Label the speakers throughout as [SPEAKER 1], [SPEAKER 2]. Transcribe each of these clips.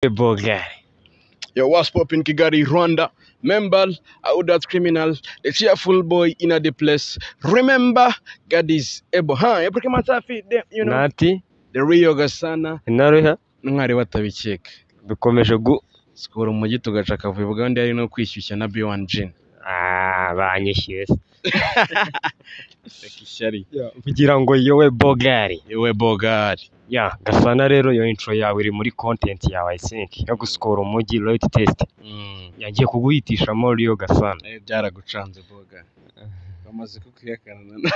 [SPEAKER 1] Bogari.
[SPEAKER 2] Yo, what's poppin' Kigali, Rwanda? Member, out that criminal, the cheerful boy in the place. Remember, God is able. Every Matafi, you know,
[SPEAKER 1] Nati
[SPEAKER 2] the Rio Gasana,
[SPEAKER 1] inaruha
[SPEAKER 2] mwari batabikeka.
[SPEAKER 1] bikomeje
[SPEAKER 2] Skoro umujyi tugaca akavuyo Buganda ari no kwishyushya na B1 Gin.
[SPEAKER 1] banyishyuye
[SPEAKER 2] Ishyari.
[SPEAKER 1] kugira ngo yowe Bogari.
[SPEAKER 2] Yewe Bogari.
[SPEAKER 1] Gasana rero yo intro yawe iri muri content yawe I think yo guskora umujyi road test. Yagiye kuguhitishamo Rio Gasana.
[SPEAKER 2] Byaragucanze Bogari. Bamaze kukuyakana.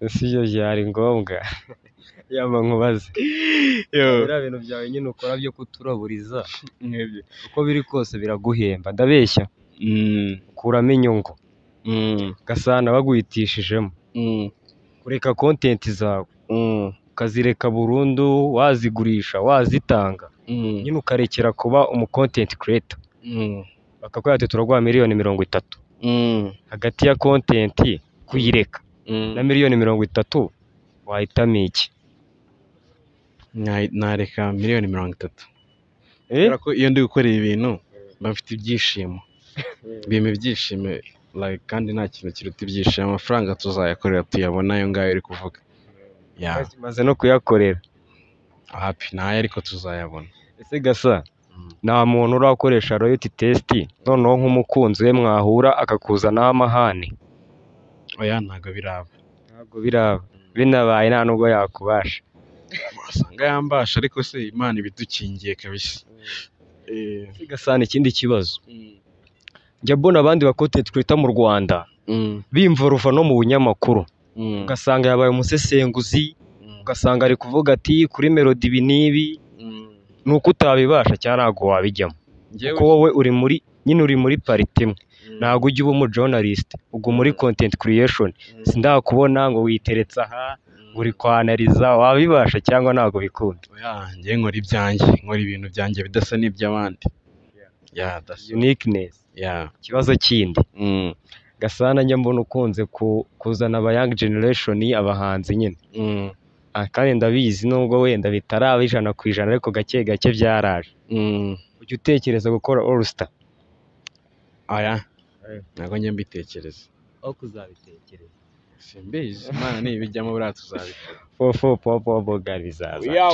[SPEAKER 1] Siyo byari ngombwa. Yama nkubaze. Biriya bintu byawe nyine ukora byo kuturaburiza. Uko biri kose biraguhemba ndabeshya. Kuramo inyungu. Gasana baguhitishijemo. Kureka content zawe. Ukazireka burundu, wazigurisha, wazitanga. Nyine ukarekera kuba umu content creator. Bakakubwira ati turaguha miliyoni 30. Hagati ya content kuyireka na miliyoni 30 wahitamo iki?
[SPEAKER 2] Nareka miliyoni 30. Kubera ko iyo ndi gukora ibintu bafite ibyishimo. Bime ibyishimo like kandi nta kintu kiruta ibyishimo. Amafaranga tuzayakorera tuyabona ayo ngayo uri kuvuga.
[SPEAKER 1] Maze no kuyakorera.
[SPEAKER 2] Happy nayo ariko tuzayabona.
[SPEAKER 1] Ese Gasa nta muntu urakoresha royalty test noneho nk'umukunzi we mwahura akakuzanaho amahane?
[SPEAKER 2] Oya ntago biraba.
[SPEAKER 1] Ntabwo biraba. Binabaye nta nubwo yakubasha.
[SPEAKER 2] Wasanga yambasha ariko se Imana ibidukingiye kabisa.
[SPEAKER 1] Gasana ikindi kibazo. Njya mbona abandi ba content creator mu Rwanda bimva ruva no mu bunyamakuru. Ugasanga yabaye umusesenguzi, ugasanga ari kuvuga ati kuri melody ibi nibi nuko utabibasha cyangwa ntago wabijyamo. Kuko wowe uri muri party imwe. Ntago ujya uba umu journalist, ubwo muri content creation. Sindakubona ngo witeretse aha uri kwanariza wabibasha cyangwa ntago bikunda.
[SPEAKER 2] Njye nkora ibintu byanjye bidasa n'iby'abandi. That's
[SPEAKER 1] Uniqueness. Kibazo kindi. Gasana njya mbona ukunze kuzana aba young generation abahanzi nyine. Kandi ndabizi nubwo wenda bitaraba 100% ariko gake gake byaraje. Ujya utekereza gukora All Star?
[SPEAKER 2] Ntago njye mbitekereza.
[SPEAKER 1] Aho kuzabitekereza.
[SPEAKER 2] Simbizi Imana nibijyamo buriya tuzabikora.
[SPEAKER 1] Popo Bogari bizaza.